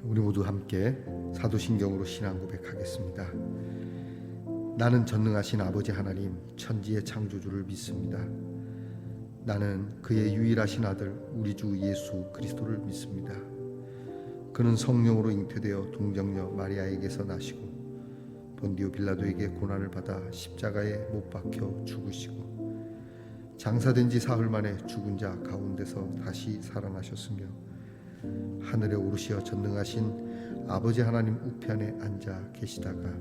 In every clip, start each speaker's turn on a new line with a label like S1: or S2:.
S1: 우리 모두 함께 사도신경으로 신앙 고백하겠습니다. 나는 전능하신 아버지 하나님 천지의 창조주를 믿습니다. 나는 그의 유일하신 아들 우리 주 예수 그리스도를 믿습니다. 그는 성령으로 잉태되어 동정녀 마리아에게서 나시고 본디오 빌라도에게 고난을 받아 십자가에 못 박혀 죽으시고 장사된 지 사흘 만에 죽은 자 가운데서 다시 살아나셨으며 하늘에 오르시어 전능하신 아버지 하나님 우편에 앉아 계시다가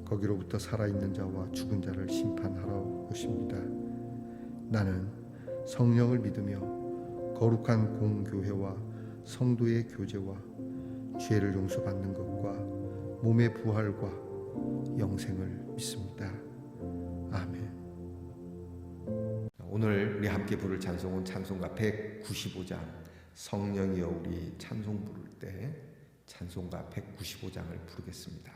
S1: 거기로부터 살아있는 자와 죽은 자를 심판하러 오십니다. 나는 성령을 믿으며 거룩한 공교회와 성도의 교제와 죄를 용서받는 것과 몸의 부활과 영생을 믿습니다. 아멘.
S2: 오늘 우리 함께 부를 찬송은 찬송가 195장 성령이여 우리 찬송 부를 때 찬송가 195장을 부르겠습니다.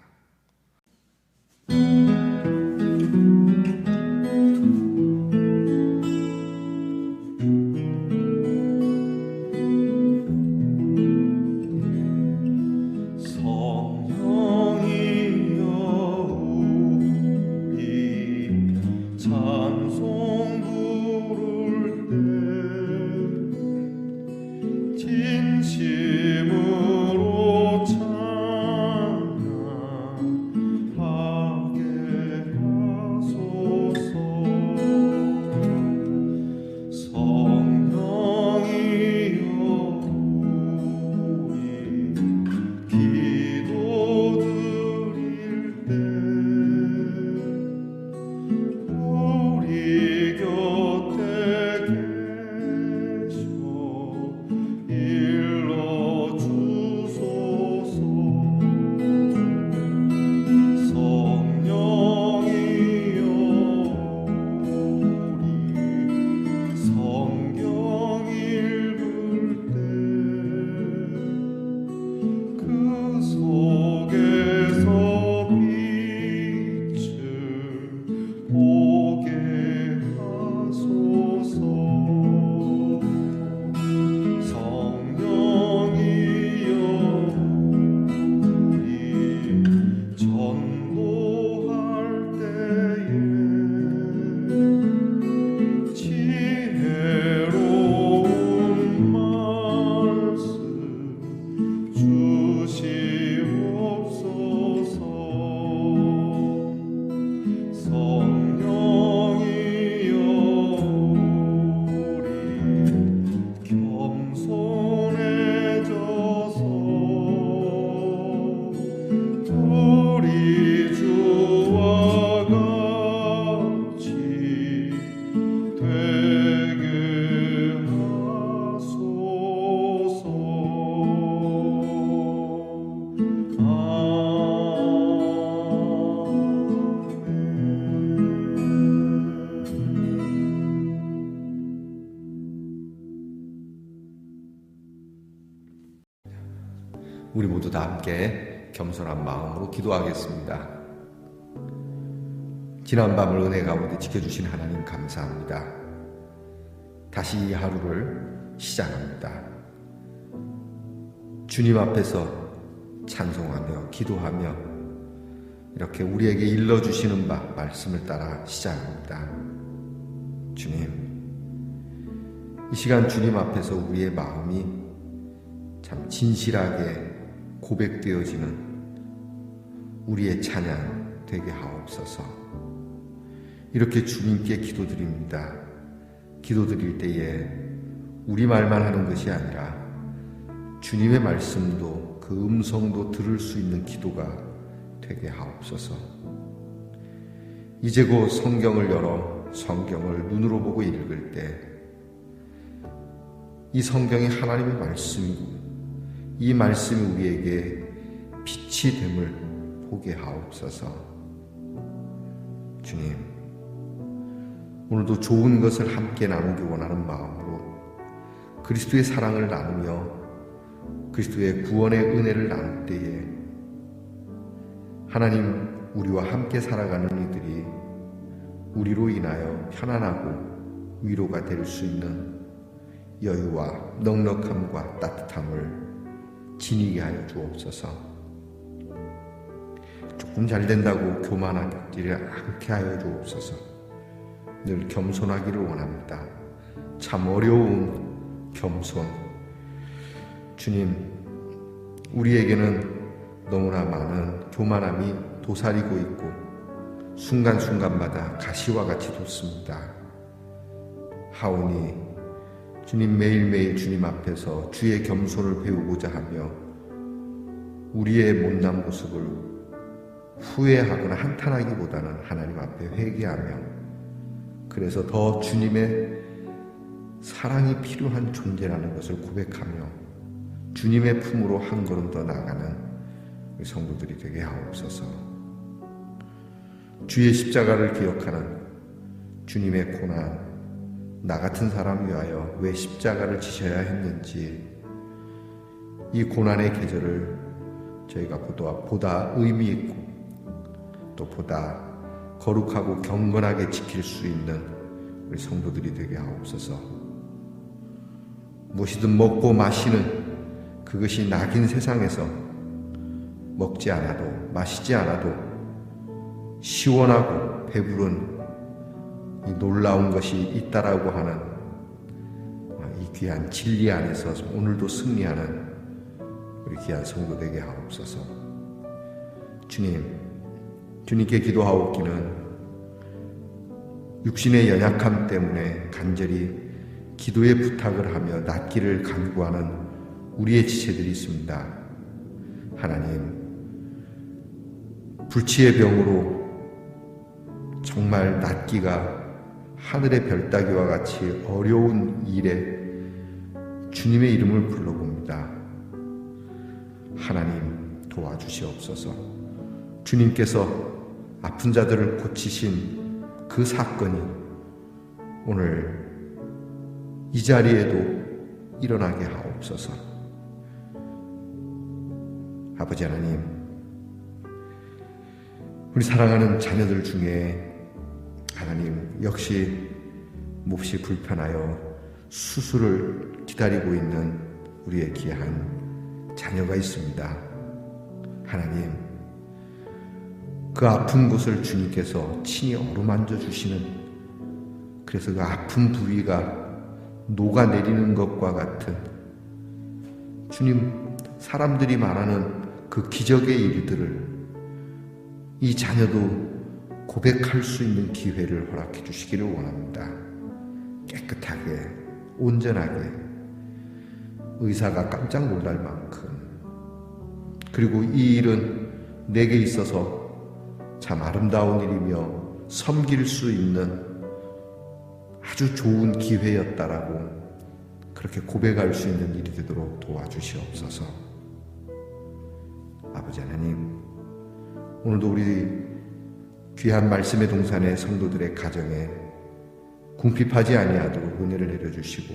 S3: 진심으로
S2: 우리 모두 다 함께 겸손한 마음으로 기도하겠습니다. 지난 밤을 은혜 가운데 지켜주신 하나님 감사합니다. 다시 이 하루를 시작합니다. 주님 앞에서 찬송하며 기도하며 이렇게 우리에게 일러주시는 바 말씀을 따라 시작합니다. 주님, 이 시간 주님 앞에서 우리의 마음이 참 진실하게 고백되어지는 우리의 찬양 되게 하옵소서. 이렇게 주님께 기도드립니다. 기도드릴 때에 우리말만 하는 것이 아니라 주님의 말씀도 그 음성도 들을 수 있는 기도가 되게 하옵소서. 이제 곧 성경을 열어 성경을 눈으로 보고 읽을 때 이 성경이 하나님의 말씀이고 이 말씀이 우리에게 빛이 됨을 보게 하옵소서. 주님, 오늘도 좋은 것을 함께 나누기 원하는 마음으로 그리스도의 사랑을 나누며 그리스도의 구원의 은혜를 나눌 때에 하나님, 우리와 함께 살아가는 이들이 우리로 인하여 편안하고 위로가 될 수 있는 여유와 넉넉함과 따뜻함을 지니게 하여 주옵소서. 조금 잘 된다고 교만하지 않게 하여 주옵소서. 늘 겸손하기를 원합니다. 참 어려운 겸손. 주님, 우리에게는 너무나 많은 교만함이 도사리고 있고 순간순간마다 가시와 같이 돋습니다. 하오니 주님, 매일매일 주님 앞에서 주의 겸손을 배우고자 하며 우리의 못난 모습을 후회하거나 한탄하기보다는 하나님 앞에 회개하며, 그래서 더 주님의 사랑이 필요한 존재라는 것을 고백하며 주님의 품으로 한 걸음 더 나아가는 우리 성도들이 되게 하옵소서. 주의 십자가를 기억하는 주님의 고난, 나 같은 사람 위하여 왜 십자가를 지셔야 했는지, 이 고난의 계절을 저희가 보다 의미 있고 또 보다 거룩하고 경건하게 지킬 수 있는 우리 성도들이 되게 하옵소서. 무엇이든 먹고 마시는 그것이 낙인 세상에서 먹지 않아도 마시지 않아도 시원하고 배부른 이 놀라운 것이 있다라고 하는 이 귀한 진리 안에서 오늘도 승리하는 우리 귀한 성도 되게 하옵소서. 주님께 기도하옵기는 육신의 연약함 때문에 간절히 기도의 부탁을 하며 낫기를 간구하는 우리의 지체들이 있습니다. 하나님, 불치의 병으로 정말 낫기가 하늘의 별 따기와 같이 어려운 일에 주님의 이름을 불러봅니다. 하나님, 도와주시옵소서. 주님께서 아픈 자들을 고치신 그 사건이 오늘 이 자리에도 일어나게 하옵소서. 아버지 하나님, 우리 사랑하는 자녀들 중에 하나님 역시 몹시 불편하여 수술을 기다리고 있는 우리의 귀한 자녀가 있습니다. 하나님, 그 아픈 곳을 주님께서 친히 어루만져 주시는, 그래서 그 아픈 부위가 녹아내리는 것과 같은 주님, 사람들이 말하는 그 기적의 일들을 이 자녀도 고백할 수 있는 기회를 허락해 주시기를 원합니다. 깨끗하게, 온전하게, 의사가 깜짝 놀랄 만큼. 그리고 이 일은 내게 있어서 참 아름다운 일이며 섬길 수 있는 아주 좋은 기회였다라고 그렇게 고백할 수 있는 일이 되도록 도와주시옵소서. 아버지 하나님, 오늘도 우리 귀한 말씀의 동산의 성도들의 가정에 궁핍하지 아니하도록 은혜를 내려주시고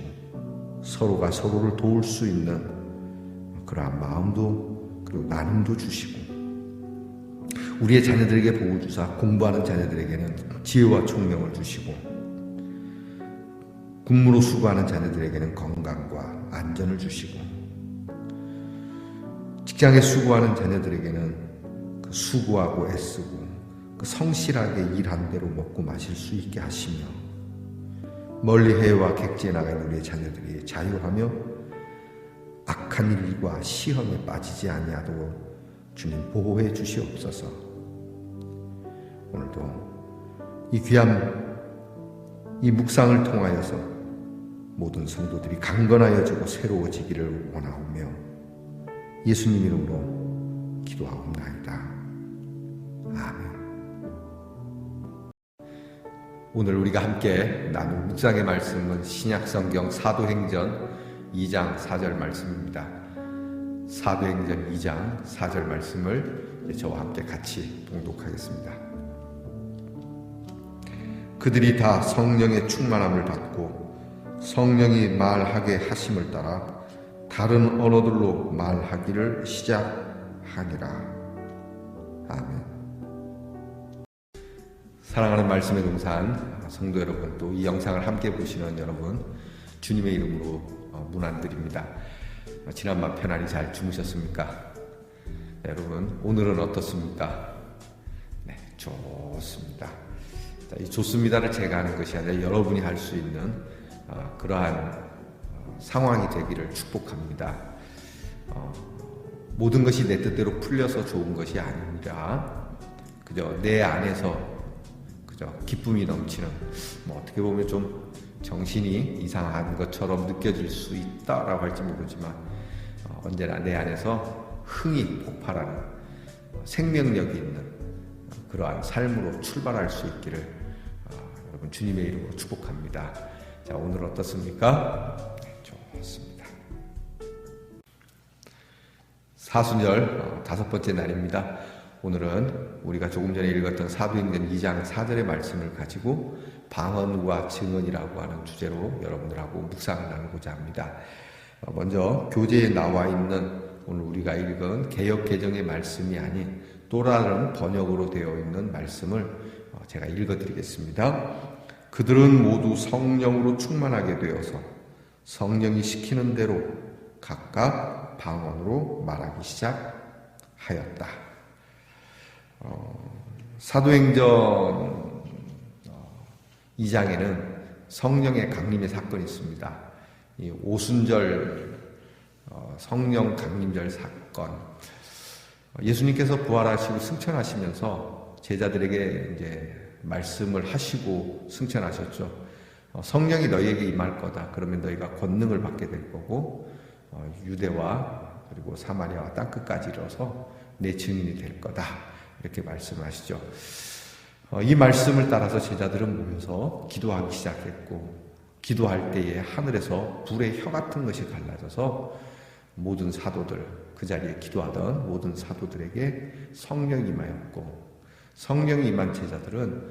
S2: 서로가 서로를 도울 수 있는 그러한 마음도 그리고 나눔도 주시고, 우리의 자녀들에게 복을 주사 공부하는 자녀들에게는 지혜와 총명을 주시고, 군무로 수고하는 자녀들에게는 건강과 안전을 주시고, 직장에 수고하는 자녀들에게는 그 수고하고 애쓰고 그 성실하게 일한 대로 먹고 마실 수 있게 하시며, 멀리 해외와 객지에 나가 있는 우리의 자녀들이 자유하며 악한 일과 시험에 빠지지 아니하도록 주님 보호해 주시옵소서. 오늘도 이 귀한 이 묵상을 통하여서 모든 성도들이 강건하여지고 새로워지기를 원하오며 예수님 이름으로 기도하옵나이다. 아멘. 오늘 우리가 함께 나눌 묵상의 말씀은 신약성경 사도행전 2장 4절 말씀입니다. 사도행전 2장 4절 말씀을 저와 함께 같이 봉독하겠습니다. 그들이 다 성령의 충만함을 받고 성령이 말하게 하심을 따라 다른 언어들로 말하기를 시작하니라. 아멘. 사랑하는 말씀의 동산 성도 여러분, 또 이 영상을 함께 보시는 여러분, 주님의 이름으로 문안드립니다. 지난밤 편안히 잘 주무셨습니까? 네, 여러분 오늘은 어떻습니까? 네, 좋습니다. 자, 이 좋습니다를 제가 하는 것이 아니라 여러분이 할 수 있는 그러한 상황이 되기를 축복합니다. 모든 것이 내 뜻대로 풀려서 좋은 것이 아니라 그저 내 안에서 그저 기쁨이 넘치는, 어떻게 보면 좀 정신이 이상한 것처럼 느껴질 수 있다라고 할지 모르지만 언제나 내 안에서 흥이 폭발하는 생명력이 있는 그러한 삶으로 출발할 수 있기를 여러분 주님의 이름으로 축복합니다. 자, 오늘 어떻습니까? 네, 좋습니다. 사순절 5번째 날입니다. 오늘은 우리가 조금 전에 읽었던 사도행전 2장 4절의 말씀을 가지고 방언과 증언이라고 하는 주제로 여러분들하고 묵상을 나누고자 합니다. 먼저 교재에 나와 있는 오늘 우리가 읽은 개역 개정의 말씀이 아닌 또 다른 번역으로 되어 있는 말씀을 제가 읽어드리겠습니다. 그들은 모두 성령으로 충만하게 되어서 성령이 시키는 대로 각각 방언으로 말하기 시작하였다. 사도행전 2장에는 성령의 강림의 사건이 있습니다. 이 오순절 성령 강림절 사건, 예수님께서 부활하시고 승천하시면서 제자들에게 이제 말씀을 하시고 승천하셨죠. 성령이 너희에게 임할 거다. 그러면 너희가 권능을 받게 될 거고 유대와 그리고 사마리아와 땅끝까지 이뤄서 내 증인이 될 거다. 이렇게 말씀하시죠. 이 말씀을 따라서 제자들은 모여서 기도하기 시작했고, 기도할 때에 하늘에서 불의 혀 같은 것이 갈라져서 모든 사도들, 그 자리에 기도하던 모든 사도들에게 성령이 임하였고, 성령이 임한 제자들은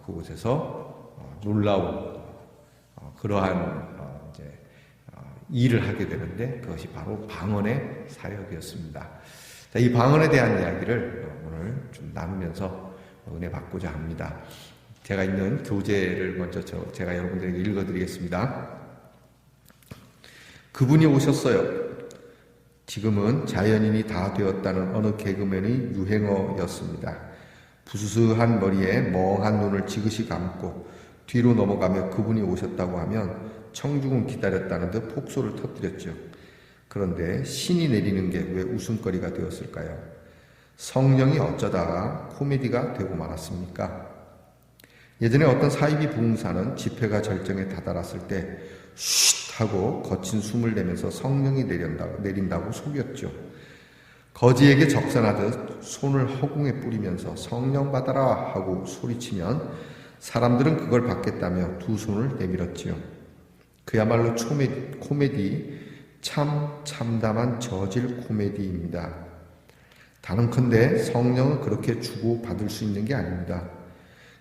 S2: 그곳에서 놀라운 그러한 이제 일을 하게 되는데, 그것이 바로 방언의 사역이었습니다. 자, 이 방언에 대한 이야기를 오늘 좀 나누면서 은혜 받고자 합니다. 제가 있는 교재를 먼저 제가 여러분들에게 읽어드리겠습니다. 그분이 오셨어요. 지금은 자연인이 다 되었다는 어느 개그맨의 유행어였습니다. 부스스한 머리에 멍한 눈을 지그시 감고 뒤로 넘어가며 그분이 오셨다고 하면 청중은 기다렸다는 듯 폭소를 터뜨렸죠. 그런데 신이 내리는 게 왜 웃음거리가 되었을까요? 성령이 어쩌다가 코미디가 되고 말았습니까? 예전에 어떤 사이비 부흥사는 집회가 절정에 다다랐을 때 쉿 하고 거친 숨을 내면서 성령이 내린다고 속였죠. 거지에게 적선하듯 손을 허공에 뿌리면서 성령 받아라 하고 소리치면 사람들은 그걸 받겠다며 두 손을 내밀었지요. 그야말로 코미디, 참담한 저질 코미디입니다. 단언컨대 성령은 그렇게 주고 받을 수 있는 게 아닙니다.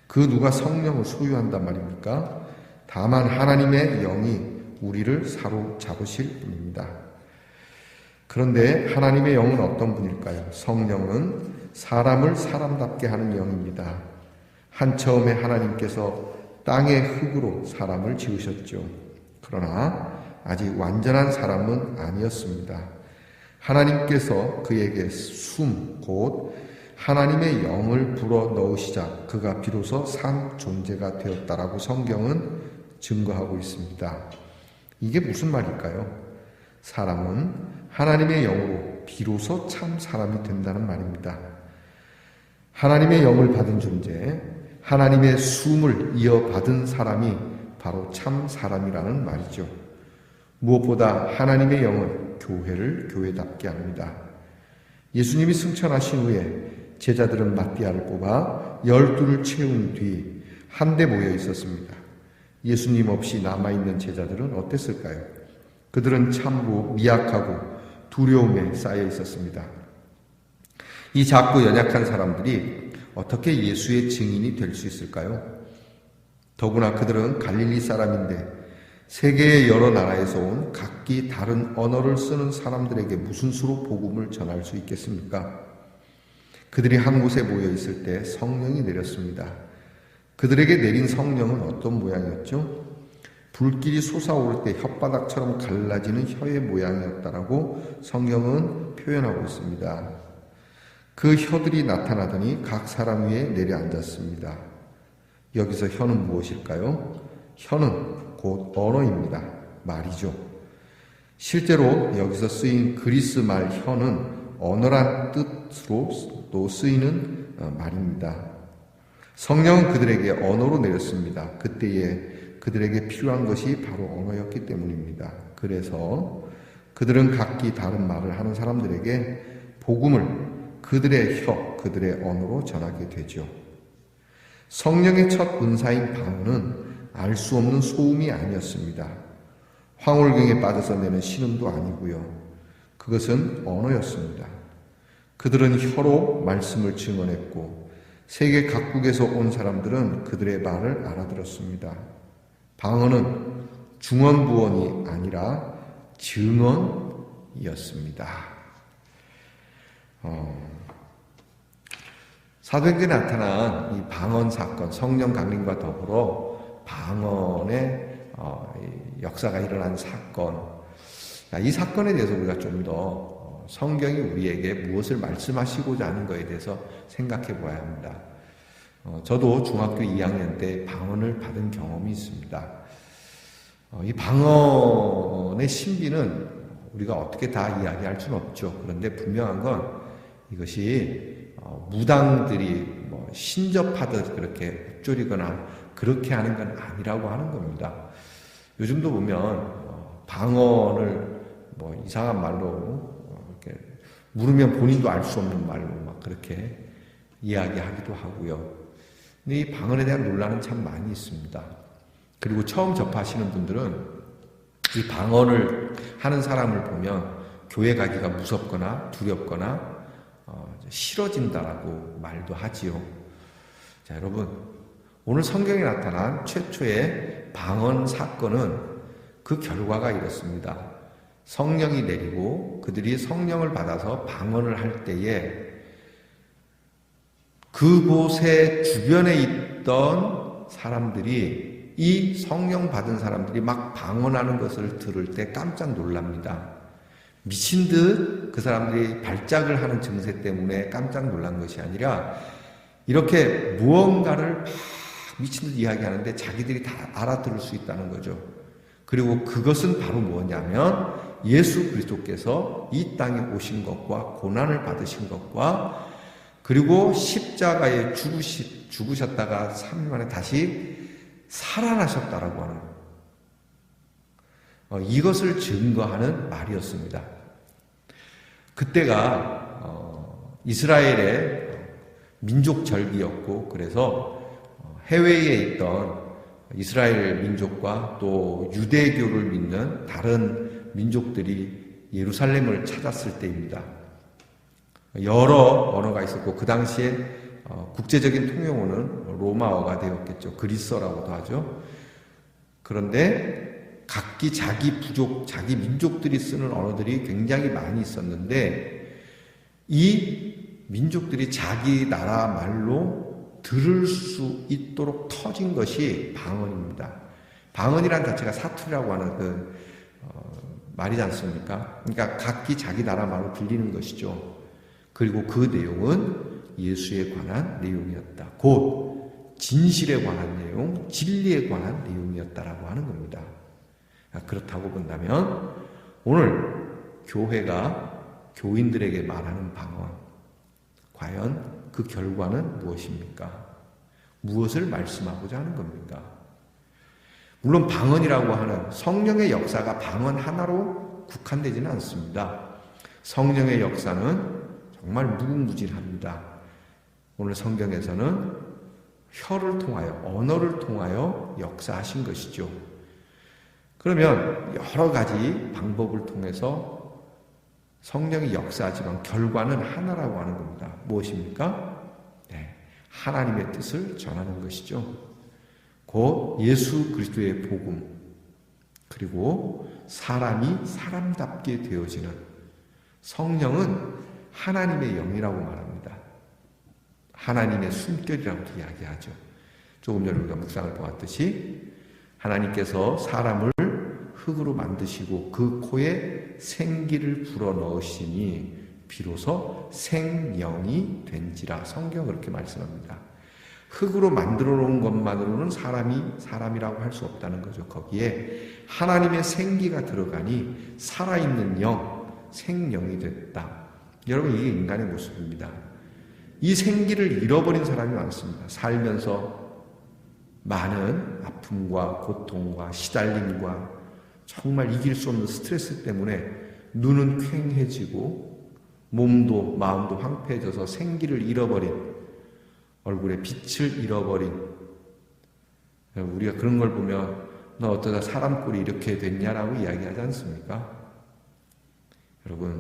S2: 그 누가 성령을 소유한단 말입니까? 다만 하나님의 영이 우리를 사로잡으실 분입니다. 그런데 하나님의 영은 어떤 분일까요? 성령은 사람을 사람답게 하는 영입니다. 한처음에 하나님께서 땅의 흙으로 사람을 지으셨죠. 그러나 아직 완전한 사람은 아니었습니다. 하나님께서 그에게 곧 하나님의 영을 불어 넣으시자 그가 비로소 산 존재가 되었다라고 성경은 증거하고 있습니다. 이게 무슨 말일까요? 사람은 하나님의 영으로 비로소 참 사람이 된다는 말입니다. 하나님의 영을 받은 존재, 하나님의 숨을 이어받은 사람이 바로 참 사람이라는 말이죠. 무엇보다 하나님의 영은 교회를 교회답게 합니다. 예수님이 승천하신 후에 제자들은 마띠아를 뽑아 12를 채운 뒤 한데 모여 있었습니다. 예수님 없이 남아있는 제자들은 어땠을까요? 그들은 참으로 미약하고 두려움에 쌓여 있었습니다. 이 작고 연약한 사람들이 어떻게 예수의 증인이 될 수 있을까요? 더구나 그들은 갈릴리 사람인데 세계의 여러 나라에서 온 각기 다른 언어를 쓰는 사람들에게 무슨 수로 복음을 전할 수 있겠습니까? 그들이 한 곳에 모여 있을 때 성령이 내렸습니다. 그들에게 내린 성령은 어떤 모양이었죠? 불길이 솟아오를 때 혓바닥처럼 갈라지는 혀의 모양이었다라고 성경은 표현하고 있습니다. 그 혀들이 나타나더니 각 사람 위에 내려앉았습니다. 여기서 혀는 무엇일까요? 혀는 곧 언어입니다. 말이죠. 실제로 여기서 쓰인 그리스 말 혀는 언어란 뜻으로 또 쓰이는 말입니다. 성령은 그들에게 언어로 내렸습니다. 그때에 그들에게 필요한 것이 바로 언어였기 때문입니다. 그래서 그들은 각기 다른 말을 하는 사람들에게 복음을 그들의 혀, 그들의 언어로 전하게 되죠. 성령의 첫 은사인 방언은 알 수 없는 소음이 아니었습니다. 황홀경에 빠져서 내는 신음도 아니고요. 그것은 언어였습니다. 그들은 혀로 말씀을 증언했고 세계 각국에서 온 사람들은 그들의 말을 알아들었습니다. 방언은 중언부언이 아니라 증언이었습니다. 사도행전에 나타난 이 방언 사건, 성령 강림과 더불어 방언의 역사가 일어난 사건, 이 사건에 대해서 우리가 좀 더 성경이 우리에게 무엇을 말씀하시고자 하는 것에 대해서 생각해 보아야 합니다. 저도 중학교 2학년 때 방언을 받은 경험이 있습니다. 이 방언의 신비는 우리가 어떻게 다 이야기할 수는 없죠. 그런데 분명한 건 이것이 무당들이 신접하듯 그렇게 읊조리거나 그렇게 하는 건 아니라고 하는 겁니다. 요즘도 보면 방언을 이상한 말로 이렇게 물으면 본인도 알 수 없는 말로 막 그렇게 이야기하기도 하고요. 근데 이 방언에 대한 논란은 참 많이 있습니다. 그리고 처음 접하시는 분들은 이 방언을 하는 사람을 보면 교회 가기가 무섭거나 두렵거나 싫어진다라고 말도 하지요. 자, 여러분, 오늘 성경에 나타난 최초의 방언 사건은 그 결과가 이렇습니다. 성령이 내리고 그들이 성령을 받아서 방언을 할 때에 그곳에 주변에 있던 사람들이 이 성령 받은 사람들이 막 방언하는 것을 들을 때 깜짝 놀랍니다. 미친 듯 그 사람들이 발작을 하는 증세 때문에 깜짝 놀란 것이 아니라 이렇게 무언가를 막 미친 듯 이야기하는데 자기들이 다 알아들을 수 있다는 거죠. 그리고 그것은 바로 뭐냐면 예수 그리스도께서 이 땅에 오신 것과 고난을 받으신 것과 그리고 십자가에 죽으셨다가 3일 만에 다시 살아나셨다라고 하는 이것을 증거하는 말이었습니다. 그때가 이스라엘의 민족 절기였고 그래서 해외에 있던 이스라엘 민족과 또 유대교를 믿는 다른 민족들이 예루살렘을 찾았을 때입니다. 여러 언어가 있었고 그 당시에 국제적인 통용어는 로마어가 되었겠죠. 그리스어라고도 하죠. 그런데 각기 자기 부족, 자기 민족들이 쓰는 언어들이 굉장히 많이 있었는데 이 민족들이 자기 나라 말로 들을 수 있도록 터진 것이 방언입니다. 방언이란 자체가 사투리라고 하는 말이지 않습니까? 그러니까 각기 자기 나라 말로 들리는 것이죠. 그리고 그 내용은 예수에 관한 내용이었다. 곧 진실에 관한 내용, 진리에 관한 내용이었다라고 하는 겁니다. 그렇다고 본다면 오늘 교회가 교인들에게 말하는 방언, 과연 그 결과는 무엇입니까? 무엇을 말씀하고자 하는 겁니까? 물론 방언이라고 하는 성령의 역사가 방언 하나로 국한되지는 않습니다. 성령의 역사는 정말 무궁무진합니다. 오늘 성경에서는 혀를 통하여, 언어를 통하여 역사하신 것이죠. 그러면 여러 가지 방법을 통해서 성령이 역사하지만 결과는 하나라고 하는 겁니다. 무엇입니까? 네, 하나님의 뜻을 전하는 것이죠. 곧 예수 그리스도의 복음, 그리고 사람이 사람답게 되어지는 성령은 하나님의 영이라고 말합니다. 하나님의 숨결이라고 이야기하죠. 조금 전에 우리가 묵상을 보았듯이 하나님께서 사람을 흙으로 만드시고 그 코에 생기를 불어넣으시니 비로소 생명이 된지라. 성경 그렇게 말씀합니다. 흙으로 만들어 놓은 것만으로는 사람이 사람이라고 할 수 없다는 거죠. 거기에 하나님의 생기가 들어가니 살아있는 영, 생명이 됐다. 여러분, 이게 인간의 모습입니다. 이 생기를 잃어버린 사람이 많습니다. 살면서 많은 아픔과 고통과 시달림과 정말 이길 수 없는 스트레스 때문에 눈은 퀭해지고 몸도 마음도 황폐해져서 생기를 잃어버린, 얼굴에 빛을 잃어버린, 우리가 그런 걸 보면 너 어쩌다 사람 꼴이 이렇게 됐냐라고 이야기하지 않습니까? 여러분,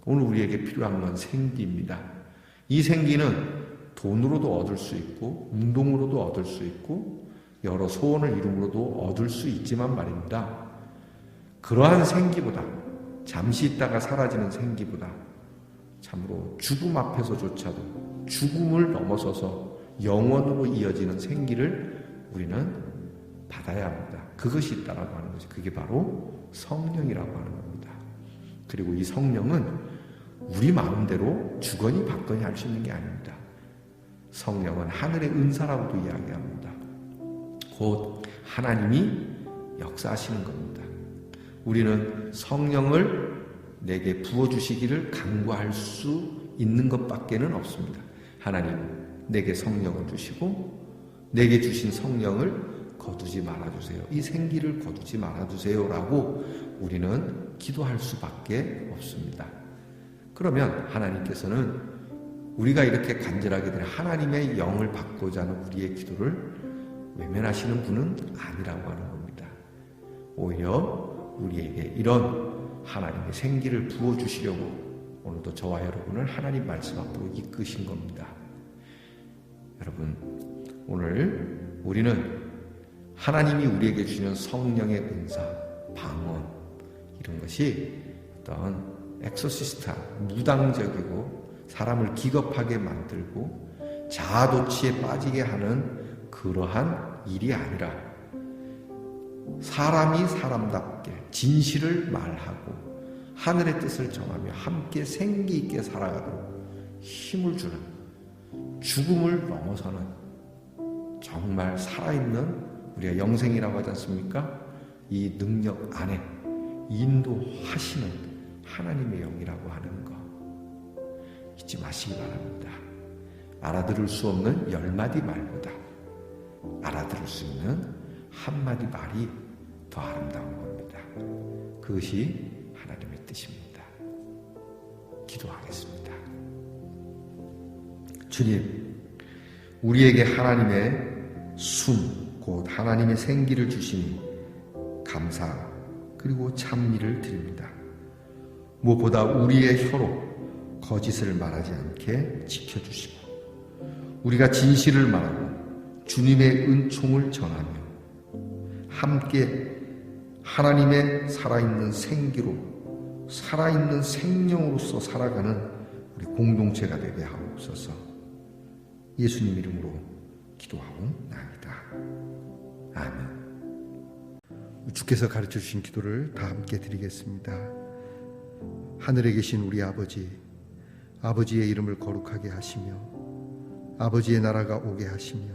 S2: 오늘 우리에게 필요한 건 생기입니다. 이 생기는 돈으로도 얻을 수 있고 운동으로도 얻을 수 있고 여러 소원을 이룸으로도 얻을 수 있지만 말입니다. 그러한 생기보다, 잠시 있다가 사라지는 생기보다 참으로 죽음 앞에서조차도 죽음을 넘어서서 영원으로 이어지는 생기를 우리는 받아야 합니다. 그것이 있다라고 하는 것이, 그게 바로 성령이라고 하는 겁니다. 그리고 이 성령은 우리 마음대로 주거니 받거니 할 수 있는 게 아닙니다. 성령은 하늘의 은사라고도 이야기합니다. 곧 하나님이 역사하시는 겁니다. 우리는 성령을 내게 부어주시기를 간구할 수 있는 것밖에는 없습니다. 하나님, 내게 성령을 주시고 내게 주신 성령을 거두지 말아주세요. 이 생기를 거두지 말아주세요 라고 우리는 기도할 수밖에 없습니다. 그러면 하나님께서는 우리가 이렇게 간절하게 된 하나님의 영을 받고자 하는 우리의 기도를 외면하시는 분은 아니라고 하는 겁니다. 오히려 우리에게 이런 하나님의 생기를 부어주시려고 오늘도 저와 여러분을 하나님 말씀 앞으로 이끄신 겁니다. 여러분, 오늘 우리는 하나님이 우리에게 주시는 성령의 은사, 방언, 이런 것이 어떤 엑소시스타, 무당적이고 사람을 기겁하게 만들고 자아도취에 빠지게 하는 그러한 일이 아니라 사람이 사람답게 진실을 말하고 하늘의 뜻을 정하며 함께 생기 있게 살아가도록 힘을 주는, 죽음을 넘어서는 정말 살아있는, 우리가 영생이라고 하지 않습니까? 이 능력 안에 인도하시는 하나님의 영이라고 하는 거 잊지 마시기 바랍니다. 알아들을 수 없는 10마디 말보다 알아들을 수 있는 한마디 말이 더 아름다운 겁니다. 그것이 하나님의 뜻입니다. 기도하겠습니다.
S1: 주님, 우리에게 하나님의 숨, 곧 하나님의 생기를 주시니 감사 그리고 찬미를 드립니다. 무엇보다 우리의 혀로 거짓을 말하지 않게 지켜주시고 우리가 진실을 말하고 주님의 은총을 전하며 함께 하나님의 살아있는 생기로, 살아있는 생명으로서 살아가는 우리 공동체가 되게 하옵소서. 예수님 이름으로 기도하고 나옵니다. 아멘. 주께서 가르쳐 주신 기도를 다 함께 드리겠습니다. 하늘에 계신 우리 아버지, 아버지의 이름을 거룩하게 하시며 아버지의 나라가 오게 하시며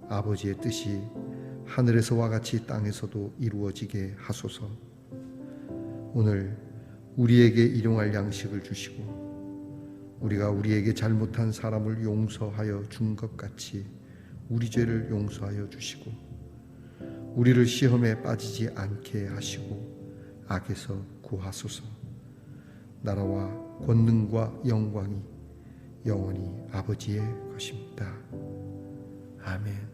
S1: 아버지의 뜻이 하늘에서와 같이 땅에서도 이루어지게 하소서. 오늘 우리에게 일용할 양식을 주시고 우리가 우리에게 잘못한 사람을 용서하여 준 것 같이 우리 죄를 용서하여 주시고 우리를 시험에 빠지지 않게 하시고 악에서 구하소서. 나라와 권능과 영광이 영원히 아버지의 것입니다. 아멘.